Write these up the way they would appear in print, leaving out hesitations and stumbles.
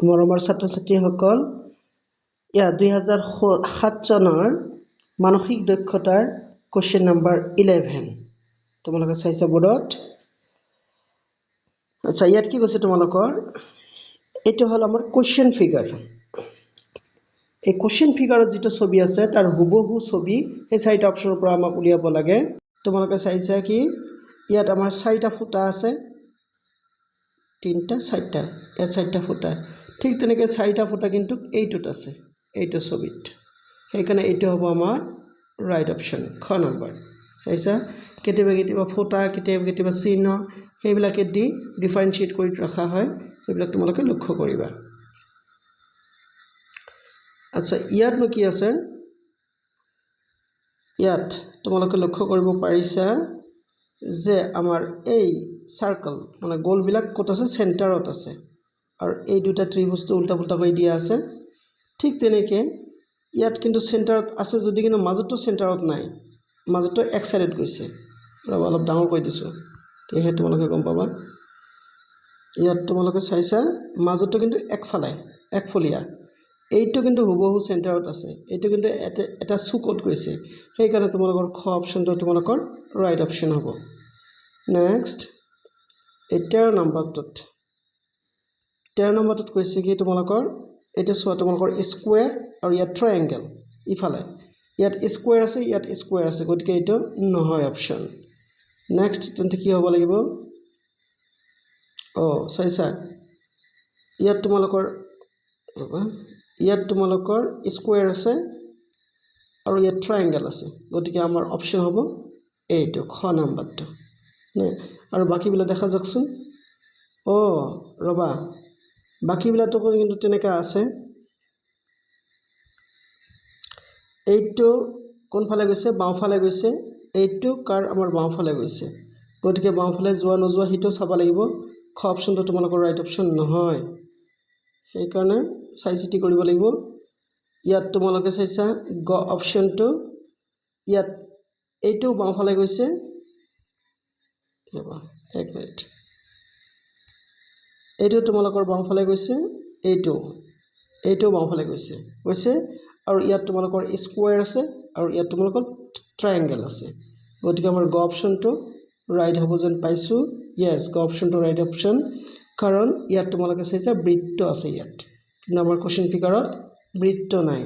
মৰমৰ ছাত্ৰ-ছাত্ৰীসকল, 2007 চনৰ মানসিক দক্ষতাৰ কুৱেশ্যন নম্বৰ 11 তোমালোকে চাইছা বোৰ্ডত। আচ্ছা, ইয়াত কি কৈছে তোমালোকৰ? এইটো হ'ল আমাৰ কুৱেশ্যন ফিগাৰ। এই কুৱেশ্যন ফিগাৰত যিটো ছবি আছে তাৰ হুবহু ছবি সেই চাৰিটা অপশ্যনৰ পৰা আমাক উলিয়াব লাগে। তোমালোকে চাইছা কি ইয়াত আমাৰ চাৰিটা ফুটা আছে, তিনিটা চাৰিটা, ইয়াত চাৰিটা ফুটা। ঠিক তেনেকৈ চাৰিটা ফুটা কিন্তু এইটোত আছে, এইটো ছবিত। সেইকাৰণে এইটো হ'ব আমাৰ ৰাইট অপশ্যন, খ নম্বৰ। চাইছা, কেতিয়াবা কেতিয়াবা ফুটা, কেতিয়াবা কেতিয়াবা চিহ্ন, সেইবিলাকে দি ডিফাৰেঞ্চিয়েট কৰি ৰখা হয়, সেইবিলাক তোমালোকে লক্ষ্য কৰিবা। আচ্ছা, ইয়াতনো কি আছে? ইয়াত তোমালোকে লক্ষ্য কৰিব পাৰিছা যে আমাৰ এই চাৰ্কল মানে গোলবিলাক ক'ত আছে? চেণ্টাৰত আছে। আৰু এই দুটা ত্ৰিভুজটো উল্টা পুল্টা কৰি দিয়া আছে। ঠিক তেনেকৈ ইয়াত কিন্তু চেণ্টাৰত আছে যদি কিন্তু মাজতো চেণ্টাৰত নাই, মাজতো এক চাইডত গৈছে। অলপ ডাঙৰ কৰি দিছোঁ, তেতিয়াহে তোমালোকে গম পাবা। ইয়াত তোমালোকে চাইছা মাজতো কিন্তু একফালে, একফলীয়া। এইটো কিন্তু হুবহু চেণ্টাৰত আছে, এইটো কিন্তু এটা চুকত গৈছে। সেইকাৰণে তোমালোকৰ খ অপশ্যনটো তোমালোকৰ ৰাইট অপশ্যন হ'ব। নেক্সট 13 নম্বৰটোত কৈছে কি তোমালোকৰ? এইটো চোৱা, তোমালোকৰ স্কুৱেৰ আৰু ইয়াত ট্ৰায়েংগল। ইফালে ইয়াত স্কুৱেৰ আছে, ইয়াত স্কুৱেৰ আছে, গতিকে এইটো নহয় অপশ্যন। নেক্সট তেন্তে কি হ'ব লাগিব? চাইছা, ইয়াত তোমালোকৰ স্কুৱেৰ আছে আৰু ইয়াত ট্ৰায়েংগল আছে, গতিকে আমাৰ অপশ্যন হ'ব এইটো, খ নম্বৰটো। আৰু বাকীবিলাক দেখা যাওকচোন। ৰ'বা, বাকীবিলাকতো কিন্তু তেনেকৈ আছে। এইটো কোনফালে গৈছে? বাওঁফালে গৈছে। এইটো কাৰ? আমাৰ বাওঁফালে গৈছে, গতিকে বাওঁফালে যোৱা নোযোৱা সেইটো চাব লাগিব। খ অপশ্যনটো তোমালোকৰ ৰাইট অপশ্যন নহয়, সেইকাৰণে চাই চিতি কৰিব লাগিব। ইয়াত তোমালোকে চাইছা গ অপশ্যনটো, ইয়াত এইটো বাওঁফালে গৈছে। এক মিনিট, এইটো তোমালোকৰ বাওঁফালে গৈছে, এইটো বাওঁফালে গৈছে আৰু ইয়াত তোমালোকৰ স্কুৱেৰ আছে আৰু ইয়াত তোমালোকৰ ট্ৰায়েংগল আছে, গতিকে আমাৰ গ অপশ্যনটো ৰাইট হ'ব যেন পাইছোঁ। য়েছ, গ অপশ্যনটো ৰাইট অপশ্যন, কাৰণ ইয়াত তোমালোকে চাইছা বৃত্ত আছে ইয়াত, কিন্তু আমাৰ কুৱেশ্যন ফিগাৰত বৃত্ত নাই।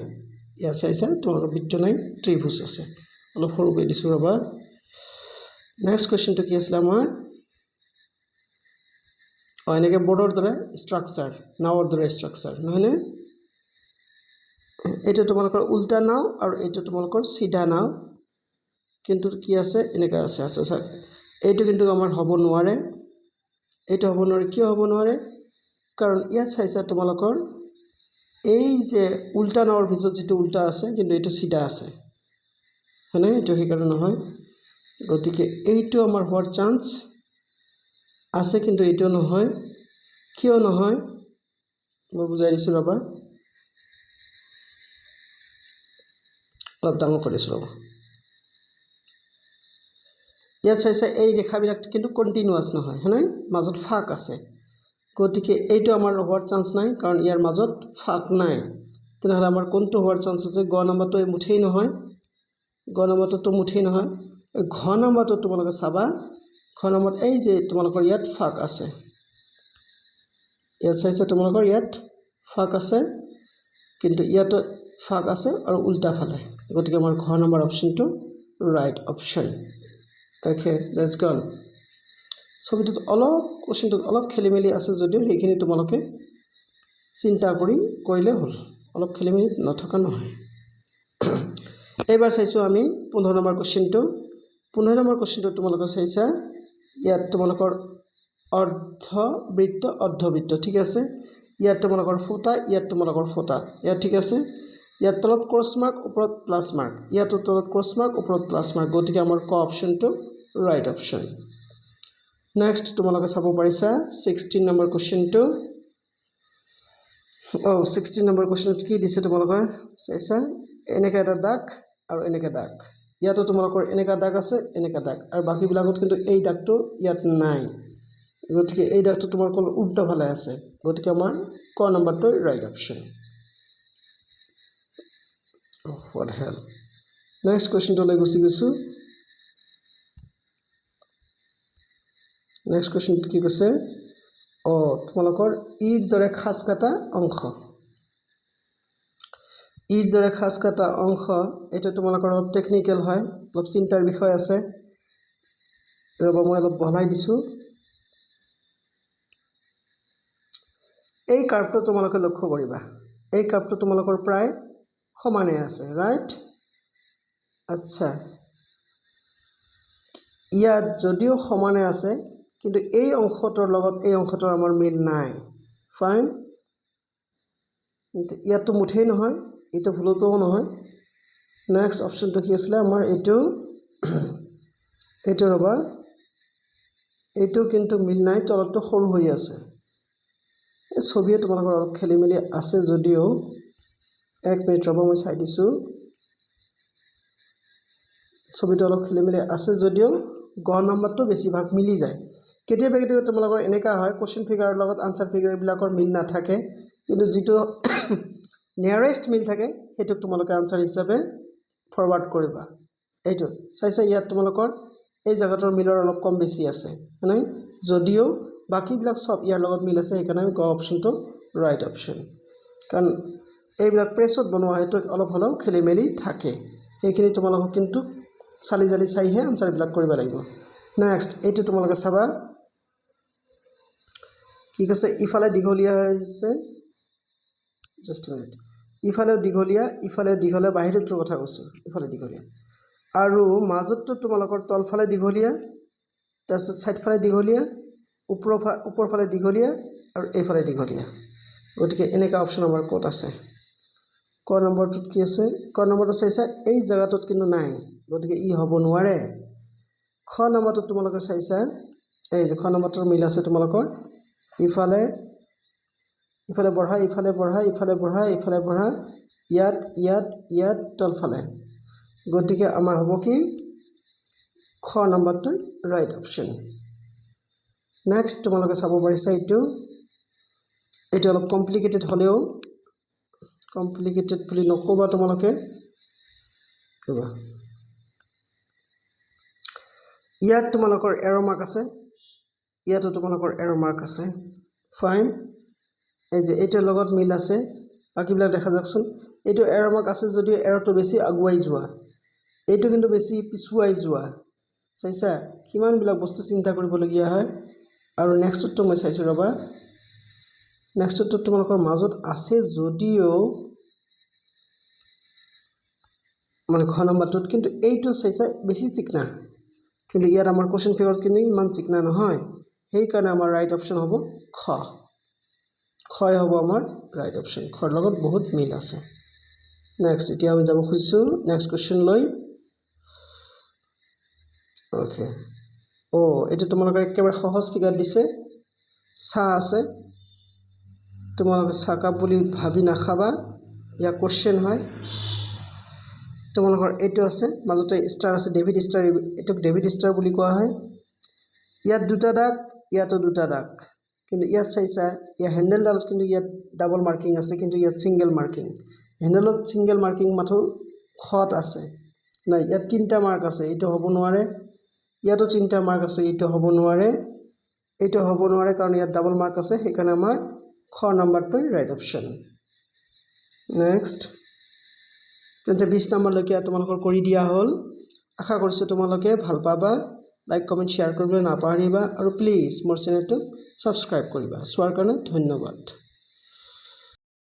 ইয়াত চাইছা তোমালোকৰ বৃত্ত নাই, ত্ৰিভুজ আছে। অলপ সৰু কৰি দিছোঁ ৰ'বা। নেক্সট কুৱেশ্যনটো কি আছিলে আমাৰ? এনেকৈ বৰ্ডৰ দৰে ষ্ট্ৰাকচাৰ, নাৱৰ দৰে ষ্ট্ৰাকচাৰ, নহয়নে? এইটো তোমালোকৰ উল্টা নাও আৰু এইটো তোমালোকৰ চিধা নাও, কিন্তু কি আছে? এনেকৈ আছে চাওক। এইটো কিন্তু আমাৰ হ'ব নোৱাৰে, এইটো হ'ব নোৱাৰে। কিয় হ'ব নোৱাৰে? কাৰণ ইয়াত চাইছা তোমালোকৰ এই যে উল্টা নাৱৰ ভিতৰত যিটো উল্টা আছে, কিন্তু এইটো চিধা আছে, হয়নে? এইটো সেইকাৰণে নহয়, গতিকে এইটো আমাৰ হোৱাৰ চান্স আছে, কিন্তু এইটো নহয়। কিয় নহয় মই বুজাই দিছোঁ ৰ'বা, অলপ ডাঙৰ কৰিছোঁ ৰ'বা। ইয়াত চাইছে এই ৰেখাবিলাক কিন্তু কণ্টিনিউৱাছ নহয়, হয়নে? মাজত ফাঁক আছে, গতিকে এইটো আমাৰ হোৱাৰ চান্স নাই, কাৰণ ইয়াৰ মাজত ফাঁক নাই। তেনেহ'লে আমাৰ কোনটো হোৱাৰ চান্স আছে? গ নম্বৰটো মুঠেই নহয়, গ নম্বৰটোতো মুঠেই নহয়। ঘ নম্বৰটো তোমালোকে চাবা, ঘ নম্বৰত এই যে তোমালোকৰ ইয়াত ফাঁক আছে, ইয়াত চাইছে তোমালোকৰ ইয়াত ফাঁক আছে, কিন্তু ইয়াতো ফাঁক আছে আৰু উল্টা ফালে, গতিকে আমাৰ ঘ নম্বৰ অপশ্যনটো right option. Okay, let's go on. ছবিটোত কুৱেশ্যনটোত অলপ খেলি মেলি আছে যদিও সেইখিনি তোমালোকে চিন্তা কৰিলে হ'ল, অলপ খেলি মেলি নথকা নহয়। এইবাৰ চাইছোঁ আমি 15 নম্বৰ কুৱেশ্যনটো। 15 নম্বৰ কুৱেশ্যনটো তোমালোকে চাইছা, ইয়াত তোমালোকৰ অৰ্ধবৃত্ত, অৰ্ধবৃত্ত, ঠিক আছে। ইয়াত তোমালোকৰ ফুটা, ইয়াত তোমালোকৰ ফুটা, ইয়াত ঠিক আছে। ইয়াত তলত ক্ৰছ মাৰ্ক, ওপৰত প্লাছ মাৰ্ক, ইয়াতো তলত ক্ৰছ মাৰ্ক, ওপৰত প্লাছ মাৰ্ক, গতিকে আমাৰ ক অপশ্যনটো ৰাইট অপশ্যন। নেক্সট তোমালোকে চাব পাৰিছা 16 নম্বৰ কুৱেশ্যনটো। 16 নম্বৰ কুৱেশ্যনত কি দিছে তোমালোকে চাইছা? এনেকৈ এটা দাগ আৰু এনেকৈ দাগ, ইয়াতো তোমালোকৰ এনেকুৱা দাগ আছে, এনেকুৱা দাগ, আৰু বাকীবিলাকত কিন্তু এই দাগটো ইয়াত নাই, গতিকে এই দাগটো তোমালোকৰ উল্টা ফালে আছে গতিকে আমাৰ ক নম্বৰটো right option what hell next question লৈ গুচি গৈছো next question কি কৈছে তোমালোকৰ ইৰ দৰে খাস কাটা অংশ ইৰ দৰে খাস কাটা অংশ এটা তোমালোকৰ অলপ টেকনিক্যাল হয় অলপ চিন্তাৰ বিষয় আছে ৰবা মই অলপ বহাই দিছো এই কাৰ্ভটো তোমালোকে লক্ষ্য কৰিবা এই কাৰ্ভটো তোমালোকৰ প্ৰায় সমানে আছে ৰাইট আচ্ছা ইয়াত যদিও সমানে আছে কিন্তু এই অংশটোৰ লগত এই অংশটোৰ আমাৰ মিল নাই ফাইন ইয়াতো মুঠেই নহয় এইটো ভুলতো নহয় নেক্সট অপশনটো কি আছিল আমাৰ এইটো ৰবা এইটো কিন্তু মিল নাই তলটো সৰু হৈ আছে এই ছবিয়ে তোমালোকৰ অলপ খেলিমেলি আছে যদিও এক মিনিট ৰবা মই চাই দিছো ছবিটো অলপ খেলিমেলি আছে যদিও গ নম্বৰটো বেছিভাগ মিলি যায় কেতিয়াবা কেতিয়াবা তোমালোকৰ এনেকা হয় কোশ্চেন ফিগাৰৰ লগত আনসাৰ ফিগাৰ বিলাকৰ মিল নাথাকে কিন্তু যেটো নিয়াৰেষ্ট মিল থাকে হেতু তোমালোকে আনসাৰ হিচাপে ফৰৱাৰ্ড কৰিবা এইটো চাইছা ইয়াত তোমালোকৰ এই জায়গাটোৰ মিলৰ অলপ কম বেছি আছে মানে যদিও বাকি বিলাক সব ইয়াৰ লগত মিল আছে সেইকাৰণে আমি গ অপচনটো ৰাইট অপচন কাৰণ এইবিলাক প্ৰেছত বনোৱা হেতু অলপ হলেও খেলিমেলি থাকে সেইখিনি তোমালোকক কিন্তু চালি জালি চাইহে আনসাৰ বিলাক কৰিব লাগিব নেক্সট এইটো তোমালোকে চাবা কি কৈছে ইফালে দীঘলীয়া হৈছে জাস্ট মিনিট ইফালে দীঘলীয়া ইফালে দীঘলে বাহিৰটোৰ কথা কৈছো ইফালে দীঘলীয়া আৰু মাজতটো তোমালোকৰ তলফালে দীঘলীয়া তাৰপিছত সাইডফালে দীঘলীয়া ওপৰ ফালে দীঘলীয়া আৰু এইফালে দীঘলীয়া গতিকে এনেকা অপচন আমাৰ ক'ত আছে ক নম্বৰটোত কি আছে ক নম্বৰটো চাইছা এই জায়গাটোত কিন্তু নাই গতিকে ই হ'ব নোৱাৰে খ নম্বৰটোত তোমালোকে চাইছা এই যে খ নম্বৰটোৰ মিল আছে তোমালোকৰ ইফালে বঢ়া ইফালে বঢ়া ইফালে বঢ়া ইফালে বঢ়া ইয়াত তলফালে গতিকে আমাৰ হ'ব কি খ নম্বৰটো ৰাইট অপচন নেক্সট তোমালোকে চাব পাৰিছা এইটো অলপ কমপ্লিকেটেড হলেও কমপ্লিকেটেড বুলি নকবা তোমালোকে ৰবা ইয়াত তোমালোকৰ এৰো মাৰ্ক আছে ইয়াতো তোমালোকৰ এৰো মাৰ্ক আছে ফাইন এই যে এইটোৰ লগত মিল আছে বাকিবিলাক দেখা যাকচোন এইটো এৰো মাৰ্ক আছে যদি এৰোটো বেছি আগুৱাই যোৱা এইটো কিন্তু বেছি পিছুৱাই যোৱা চাইছা কিমান বিলাক বস্তু চিন্তা কৰিবলগীয়া হয় আৰু নেক্সটটো মই চাইছো ৰবা নেক্সটটো তোমালোকৰ মাজত আছে যদিও মানে ঘ নম্বৰটোত কিন্তু এইটো চাইছা বেছি চিকনা কিন্তু ইয়াত আমাৰ কোশ্চেন ফিগাৰত কিন্তু ইমান চিকনা নহয় সেই কাৰণে আমাৰ ৰাইট অপচন হ'ব খ খয় হ'ব আমাৰ ৰাইট অপচন খৰ লগত বহুত মিল আছে নেক্সট এতিয়া আমি যাব খুজিছো নেক্সট কোশ্চেন লৈ ওকে এইটো তোমালোকে একেবাৰে সহজ ফিগাৰ দিছে চাহ আছে তোমালোকে চাহ কাপ বুলি ভাবি নাখাবা ইয়া কোশ্চেন হয় তোমালোকৰ এইটো আছে মাজতে ষ্টাৰ আছে ডেভিড ষ্টাৰ এটোক ডেভিড ষ্টাৰ বুলি কোৱা হয় ইয়াত দুটা দাগ ইয়াতো দুটা দাগ কিন্তু ইয়াত চাইছা ইয়া হ্যান্ডেলডালত কিন্তু ইয়াত ডাবল মার্কিং আছে কিন্তু ইয়াত সিঙ্গেল মার্কিং হ্যান্ডেলত সিঙ্গেল মার্কিং মাথো খত আছে না ইয়াত তিনটা মার্ক আছে এইটো হ'ব নোৱাৰে ইয়াতো তিনটা মাৰ্ক আছে এইটো হ'ব নোৱাৰে কাৰণ ইয়াত ডাবল মাৰ্ক আছে সেইকাৰণে আমাৰ খ নম্বৰটো ৰাইট অপচন নেক্সট তেন্তে 20 নম্বৰ লৈকে তোমালোকৰ কৰি দিয়া হ'ল আশা কৰিছো তোমালোকে ভাল পাবা লাইক কমেন্ট শেয়াৰ কৰিবলৈ নাপাহৰিবা আৰু প্লিজ মোৰ চেনেলটো সাবস্ক্ৰাইব কৰিবা চোৱাৰ কাৰণে ধন্যবাদ